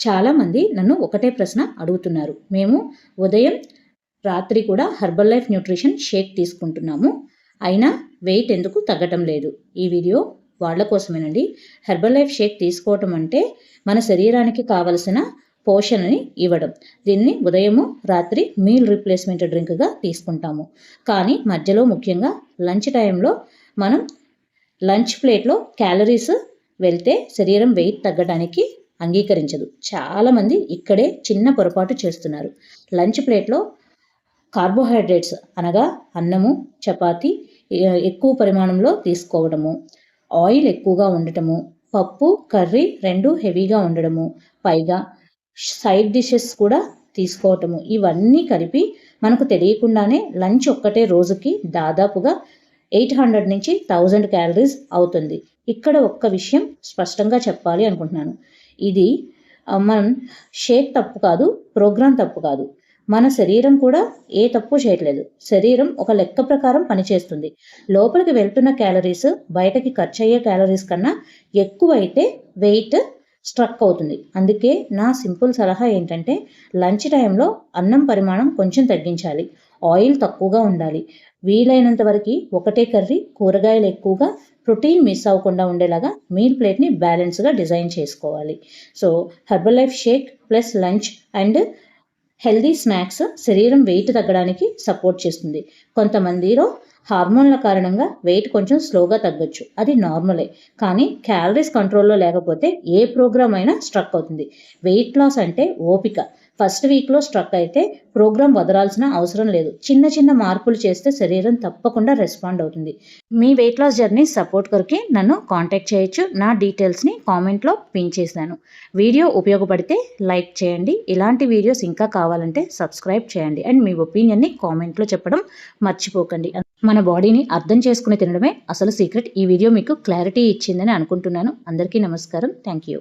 చాలామంది నన్ను ఒకటే ప్రశ్న అడుగుతున్నారు. మేము ఉదయం, రాత్రి కూడా హెర్బల్ లైఫ్ న్యూట్రిషన్ షేక్ తీసుకుంటున్నాము. అయినా వెయిట్ ఎందుకు తగ్గటం లేదు? ఈ వీడియో వాళ్ళ కోసమేనండి. హెర్బల్ లైఫ్ షేక్ తీసుకోవటం అంటే మన శరీరానికి కావలసిన పోషణని ఇవ్వడం. దీన్ని ఉదయము, రాత్రి మీల్ రీప్లేస్మెంట్ డ్రింక్గా తీసుకుంటాము. కానీ మధ్యలో ముఖ్యంగా లంచ్ టైంలో మనం లంచ్ ప్లేట్లో క్యాలరీస్ వెళ్తే శరీరం వెయిట్ తగ్గడానికి అంగీకరించదు. చాలామంది ఇక్కడే చిన్న పొరపాటు చేస్తున్నారు. లంచ్ ప్లేట్లో కార్బోహైడ్రేట్స్ అనగా అన్నము, చపాతి ఎక్కువ పరిమాణంలో తీసుకోవడము, ఆయిల్ ఎక్కువగా ఉండటము, పప్పు, కర్రీ రెండు హెవీగా ఉండడము, పైగా సైడ్ డిషెస్ కూడా తీసుకోవటము, ఇవన్నీ కలిపి మనకు తెలియకుండానే లంచ్ ఒక్కటే రోజుకి దాదాపుగా 800 నుంచి 1000 క్యాలరీస్ అవుతుంది. ఇక్కడ ఒక్క విషయం స్పష్టంగా చెప్పాలి అనుకుంటున్నాను. ఇది మనం షేక్ తప్పు కాదు, ప్రోగ్రామ్ తప్పు కాదు. మన శరీరం కూడా ఏ తప్పు చేయట్లేదు. శరీరం ఒక లెక్క ప్రకారం పనిచేస్తుంది. లోపలికి వెళ్తున్న క్యాలరీస్ బయటకి ఖర్చు అయ్యే క్యాలరీస్ కన్నా ఎక్కువైతే వెయిట్ స్ట్రక్ అవుతుంది. అందుకే నా సింపుల్ సలహా ఏంటంటే లంచ్ టైంలో అన్నం పరిమాణం కొంచెం తగ్గించాలి, ఆయిల్ తక్కువగా ఉండాలి, వీలైనంత వరకు ఒకటే కర్రీ, కూరగాయలు ఎక్కువగా, ప్రోటీన్ మిస్ అవ్వకుండా ఉండేలాగా మీల్ ప్లేట్ని బ్యాలెన్స్గా డిజైన్ చేసుకోవాలి. So herbalife shake plus lunch and healthy snacks శరీరం వెయిట్ తగ్గడానికి సపోర్ట్ చేస్తుంది. కొంతమందిలో హార్మోన్ల కారణంగా వెయిట్ కొంచెం స్లోగా తగ్గొచ్చు, అది నార్మలే. కానీ క్యాలరీస్ కంట్రోల్లో లేకపోతే ఏ ప్రోగ్రామ్ అయినా స్ట్రక్ అవుతుంది. వెయిట్ లాస్ అంటే ఓపిక. ఫస్ట్ వీక్లో స్ట్రక్ అయితే ప్రోగ్రామ్ వదలాల్సిన అవసరం లేదు. చిన్న చిన్న మార్పులు చేస్తే శరీరం తప్పకుండా రెస్పాండ్ అవుతుంది. మీ వెయిట్ లాస్ జర్నీ సపోర్ట్ కొరకు నన్ను కాంటాక్ట్ చేయొచ్చు. నా డీటెయిల్స్ని కామెంట్లో పిన్ చేశాను. వీడియో ఉపయోగపడితే లైక్ చేయండి. ఇలాంటి వీడియోస్ ఇంకా కావాలంటే సబ్స్క్రైబ్ చేయండి. అండ్ మీ ఒపీనియన్ని కామెంట్లో చెప్పడం మర్చిపోకండి. మన బాడీని అర్థం చేసుకుని తినడమే అసలు సీక్రెట్. ఈ వీడియో మీకు క్లారిటీ ఇచ్చిందని అనుకుంటున్నాను. అందరికీ నమస్కారం. Thank you.